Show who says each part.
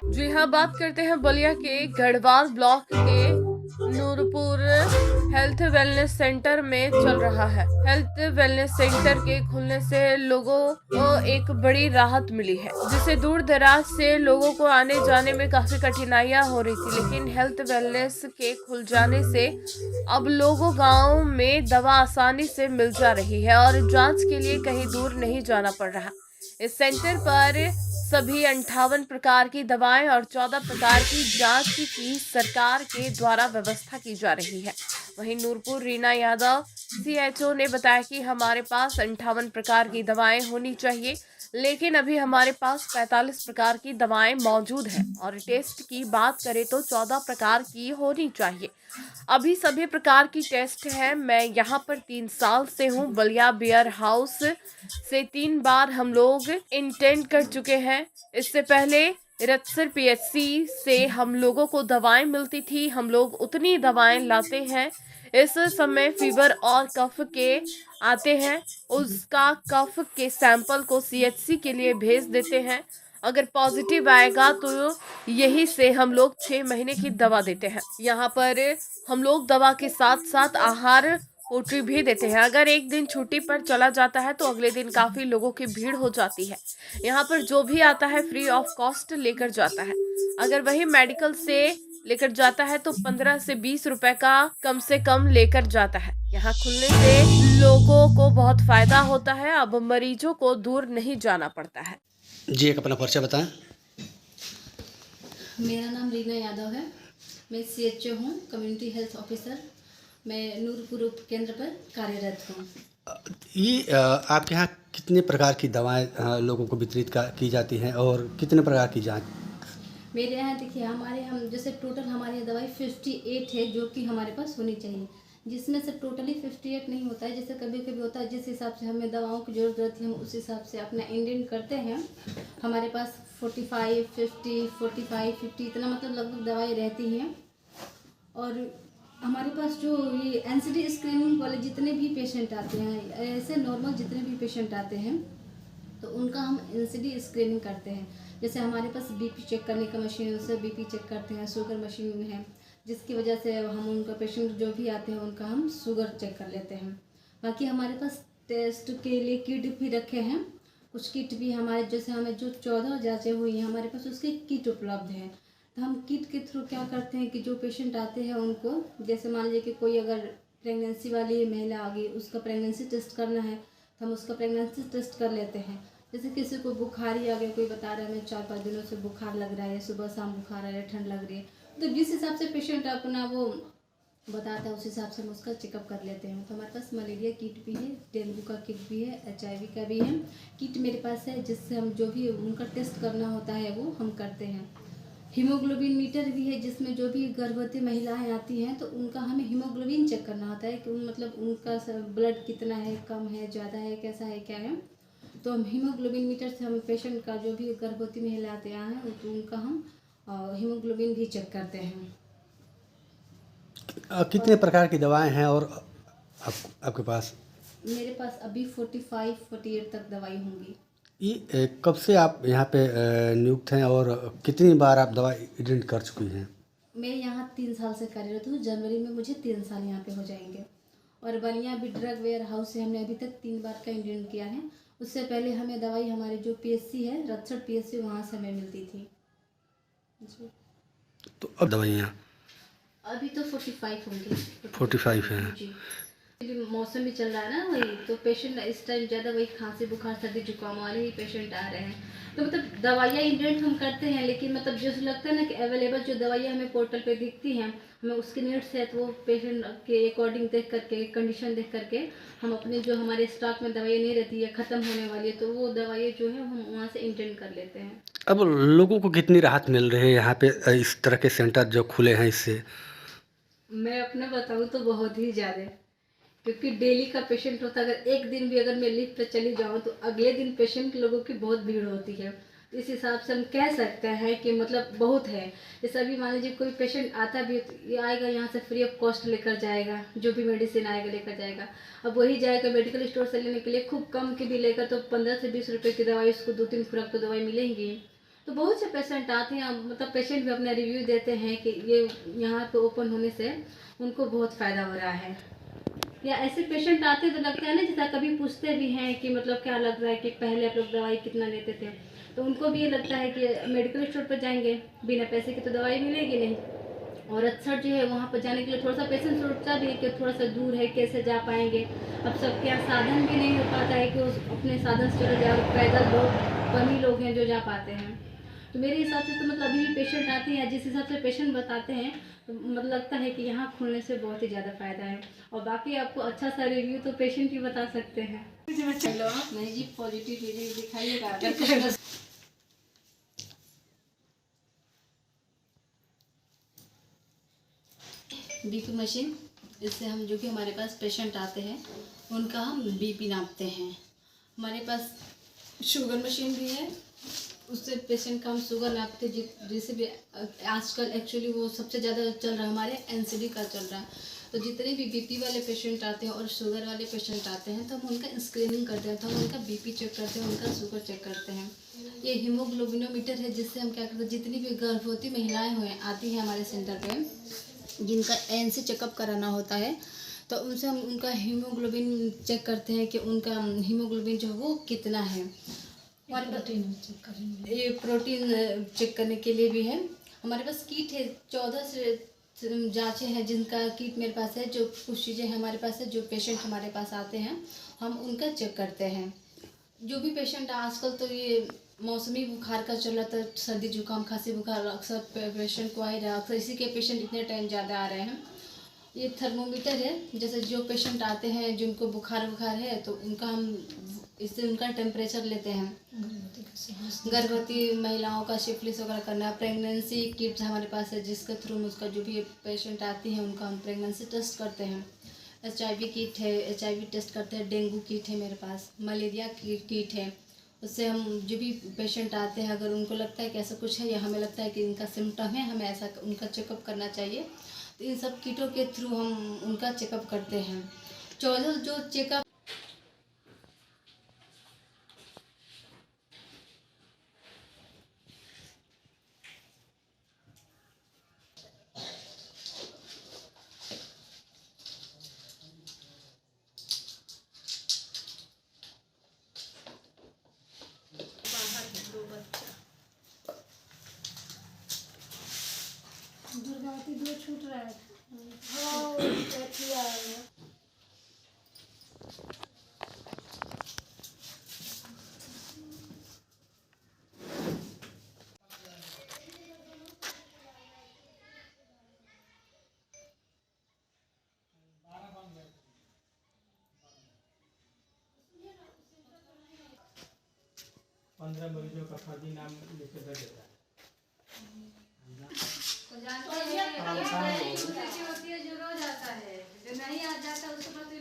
Speaker 1: जी हाँ, बात करते हैं बलिया के गढ़वाल ब्लॉक के नूरपुर हेल्थ वेलनेस सेंटर में चल रहा है। हेल्थ वेलनेस सेंटर के खुलने से लोगों को एक बड़ी राहत मिली है, जिससे दूर दराज से लोगों को आने जाने में काफी कठिनाइयां हो रही थी। लेकिन हेल्थ वेलनेस के खुल जाने से अब लोगों गांव में दवा आसानी से मिल जा रही है और जांच के लिए कहीं दूर नहीं जाना पड़ रहा। इस सेंटर पर सभी 58 प्रकार की दवाएं और 14 प्रकार की जांच की सरकार के द्वारा व्यवस्था की जा रही है। वहीं नूरपुर रीना यादव सीएचओ ने बताया कि हमारे पास 58 प्रकार की दवाएं होनी चाहिए, लेकिन अभी हमारे पास 45 प्रकार की दवाएं मौजूद हैं और टेस्ट की बात करें तो 14 प्रकार की होनी चाहिए। अभी सभी प्रकार की टेस्ट है। मैं यहाँ पर 3 साल से हूँ। बलिया बियर हाउस से 3 बार हम लोग इंटेंड कर चुके हैं। इससे पहले रतसर पीएचसी से हम लोगों को दवाएं मिलती थी। हम लोग उतनी दवाएं लाते हैं। इस समय फीवर और कफ के आते हैं, उसका कफ के सैंपल को सीएचसी के लिए भेज देते हैं। अगर पॉजिटिव आएगा तो यही से हम लोग 6 महीने की दवा देते हैं। यहाँ पर हम लोग दवा के साथ साथ आहार पोट्री भी देते हैं। अगर एक दिन छुट्टी पर चला जाता है तो अगले दिन काफी लोगों की भीड़ हो जाती है। यहाँ पर जो भी आता है फ्री ऑफ कॉस्ट लेकर जाता है। अगर वही मेडिकल से लेकर जाता है तो 15 से 20 रुपए का कम से कम लेकर जाता है। यहाँ खुलने से लोगों को बहुत फायदा होता है। अब मरीजों को दूर नहीं जाना पड़ता है।
Speaker 2: जी, एक अपना परिचय बताएं।
Speaker 3: मेरा नाम रीना यादव है। मैं सीएचओ हूँ, कम्युनिटी हेल्थ ऑफिसर। मैं नूरपुर उप केंद्र पर कार्यरत हूँ।
Speaker 2: आपके यहाँ कितने प्रकार की दवाएं लोगों को वितरित की जाती हैं और कितने प्रकार की जांच?
Speaker 3: मेरे यहाँ देखिए, हम जैसे टोटल हमारे यहाँ दवाई 58 है जो कि हमारे पास होनी चाहिए, जिसमें से टोटली 58 नहीं होता है। जैसे कभी कभी होता है, जिस हिसाब से हमें दवाओं की ज़रूरत रहती है हम उस हिसाब से अपना इंडेंट करते हैं। हमारे पास 45, 50, 45, 50 इतना मतलब लगभग दवाई रहती हैं। और हमारे पास जो ये एनसीडी स्क्रीनिंग वाले जितने भी पेशेंट आते हैं, ऐसे नॉर्मल जितने भी पेशेंट आते हैं तो उनका हम एनसीडी स्क्रीनिंग करते हैं। जैसे हमारे पास बीपी चेक करने का मशीन, उससे बीपी चेक करते हैं। शुगर मशीन है, जिसकी वजह से हम उनका पेशेंट जो भी आते हैं उनका हम शुगर चेक कर लेते हैं। बाकी हमारे पास टेस्ट के लिए किट भी रखे हैं। कुछ किट भी हमारे, जैसे हमें जो 14 जाँचें हुई हैं हमारे पास उसके किट उपलब्ध हैं। तो हम किट के थ्रू क्या करते हैं कि जो पेशेंट आते हैं उनको, जैसे मान लीजिए कि कोई अगर प्रेगनेंसी वाली महिला आ गई, उसका प्रेगनेंसी टेस्ट करना है तो हम उसका प्रेगनेंसी टेस्ट कर लेते हैं। जैसे किसी को बुखार ही आ गया, कोई बता रहा है हमें 4-5 दिनों से बुखार लग रहा है, सुबह शाम बुखार आ रहा है, ठंड लग रही है, तो जिस हिसाब से पेशेंट अपना वो बताता है उस हिसाब से हम उसका चेकअप कर लेते हैं। तो हमारे पास मलेरिया किट भी है, डेंगू का किट भी है, HIV का भी है। किट मेरे पास है जिससे हम जो भी उनका टेस्ट करना होता है वो हम करते हैं। हीमोग्लोबिन मीटर भी है, जिसमें जो भी गर्भवती महिलाएं आती हैं तो उनका हमें हीमोग्लोबिन चेक करना होता है कि मतलब उनका ब्लड कितना है, कम है, ज़्यादा है, कैसा है, क्या है। तो हम हीमोग्लोबिन मीटर से हम पेशेंट का जो भी गर्भवती महिला आते हैं तो उनका हम हीमोग्लोबिन भी चेक करते हैं।
Speaker 2: कितने प्रकार की दवाएं हैं और आपके पास?
Speaker 3: मेरे पास अभी 45, 48 तक दवाई होंगी।
Speaker 2: कब से आप यहाँ पे नियुक्त हैं और कितनी बार आप दवा एजेंट कर चुकी हैं?
Speaker 3: मैं यहाँ 3 साल से कार्यरत हूँ। जनवरी में मुझे 3 साल यहाँ पे हो जाएंगे। और बलिया भी ड्रग वेयर हाउस से हमने अभी तक 3 बार का इंडेंट किया है। उससे पहले हमें दवाई हमारे जो पीएचसी है, रतसर पीएचसी, वहाँ से हमें मिलती थी जी।
Speaker 2: तो अब दवाइयाँ
Speaker 3: अभी तो 45 होंगी।
Speaker 2: 45 हैं।
Speaker 3: जी, अभी मौसम भी चल रहा है ना, वही तो पेशेंट इस टाइम ज़्यादा वही खांसी बुखार सर्दी जुकाम वाले ही पेशेंट आ रहे हैं। तो मतलब दवाइयाँ इंडेंट हम करते हैं, लेकिन मतलब जो लगता है ना कि अवेलेबल जो दवाइयाँ हमें पोर्टल पे दिखती हैं, हमें उसकी नीड्स है तो वो पेशेंट के अकॉर्डिंग देख करके, कंडीशन देख करके हम अपने जो हमारे स्टॉक में दवाइयाँ नहीं रहती है, ख़त्म होने वाली है, तो वो दवाइयाँ जो है हम वहाँ से इंटेंड कर लेते हैं।
Speaker 2: अब लोगों को कितनी राहत मिल रही है यहाँ पे इस तरह के सेंटर जो खुले हैं इससे?
Speaker 3: मैं अपना बताऊँ तो बहुत ही ज़्यादा, क्योंकि डेली का पेशेंट होता है। अगर एक दिन भी अगर मैं लिफ्ट पे चली जाऊँ तो अगले दिन पेशेंट लोगों की बहुत भीड़ होती है। इस हिसाब से हम कह सकते हैं कि मतलब बहुत है। जैसे अभी मान लीजिए कोई पेशेंट आता भी है तो ये आएगा यहाँ से फ्री ऑफ कॉस्ट लेकर जाएगा, जो भी मेडिसिन आएगा लेकर जाएगा। अब वही जाएगा मेडिकल स्टोर से लेने के लिए, खूब कम की भी लेगा तो 15 से 20 रुपये की दवाई उसको 2-3 खुराक तो दवाई मिलेंगी। तो बहुत से पेशेंट आते हैं, मतलब पेशेंट भी अपना रिव्यू देते हैं कि ये यहाँ पे ओपन होने से उनको बहुत फ़ायदा हो रहा है। या ऐसे पेशेंट आते हैं तो लगता है ना, जैसा कभी पूछते भी हैं कि मतलब क्या लग रहा है कि पहले आप लोग दवाई कितना लेते थे, तो उनको भी ये लगता है कि मेडिकल स्टोर पर जाएंगे, बिना पैसे की तो दवाई मिलेगी नहीं। और अक्सर जो है वहाँ पर जाने के लिए थोड़ा सा पेशेंट सोचता भी है कि थोड़ा सा दूर है, कैसे जा पाएंगे। अब सबके यहाँ साधन भी नहीं हो पाता है कि उस अपने साधन से चले जाए, और पैदल लोग कम ही लोग हैं जो जा पाते हैं। तो मेरे हिसाब से तो मतलब अभी भी पेशेंट आते हैं, जिस हिसाब से पेशेंट बताते हैं, तो मतलब लगता है कि यहाँ खुलने से बहुत ही ज़्यादा फ़ायदा है। और बाकी आपको अच्छा सा रिव्यू तो पेशेंट ही बता सकते हैं। हेलो, नहीं जी, पॉजिटिव रिव्यू दिखाइएगा। बीपी मशीन, इससे हम जो कि हमारे पास पेशेंट आते हैं उनका हम बीपी नापते हैं। हमारे पास शुगर मशीन भी है, उससे पेशेंट का हम शुगर नापते हैं। जिसे भी आजकल एक्चुअली वो सबसे ज़्यादा चल रहा है, हमारे एनसीडी का चल रहा है। तो जितने भी बीपी वाले पेशेंट आते हैं और शुगर वाले पेशेंट आते हैं तो हम उनका स्क्रीनिंग करते हैं, तो हम उनका बीपी चेक करते हैं, उनका शुगर चेक करते हैं। ये हीमोग्लोबिनोमीटर है, जिससे हम क्या करते हैं, जितनी भी गर्भवती महिलाएं हुए आती हैं हमारे सेंटर पे, जिनका एनसी चेकअप कराना होता है, तो उनसे हम उनका हीमोग्लोबिन चेक करते हैं कि उनका हीमोग्लोबिन जो है वो कितना है। और ये प्रोटीन चेक करने के लिए भी है। हमारे पास किट है, 14 से जांचें हैं जिनका किट मेरे पास है। जो कुछ चीज़ें हमारे पास है, जो पेशेंट हमारे पास आते हैं हम उनका चेक करते हैं। जो भी पेशेंट आजकल तो ये मौसमी बुखार का चल रहा था, सर्दी जुकाम खांसी बुखार अक्सर पेशेंट को आ ही रहा है, अक्सर इसी के पेशेंट इतने टाइम ज़्यादा आ रहे हैं। ये थर्मोमीटर है, जैसे जो पेशेंट आते हैं जिनको बुखार है तो उनका हम इससे उनका टेम्परेचर लेते हैं। गर्भवती महिलाओं का सिफिलिस वगैरह करना, प्रेगनेंसी किट हमारे पास है, जिसके थ्रू में उसका जो भी पेशेंट आती है उनका हम प्रेगनेंसी टेस्ट करते हैं। HIV किट है, HIV टेस्ट करते हैं। डेंगू किट है मेरे पास, मलेरिया किट है। उससे हम जो भी पेशेंट आते हैं, अगर उनको लगता है कि ऐसा कुछ है या हमें लगता है कि इनका सिम्टम है, हमें ऐसा उनका चेकअप करना चाहिए, तो इन सब किटों के थ्रू हम उनका चेकअप करते हैं। 14 जो चेकअप दुर्गावती 2 छूट रहा है।
Speaker 4: पंद्रह मरीजों का फर्जी नाम लिख के दे देता है।
Speaker 3: तो जानते हैं, होती है जो रोज आता है, जो नहीं आ जाता उसके पास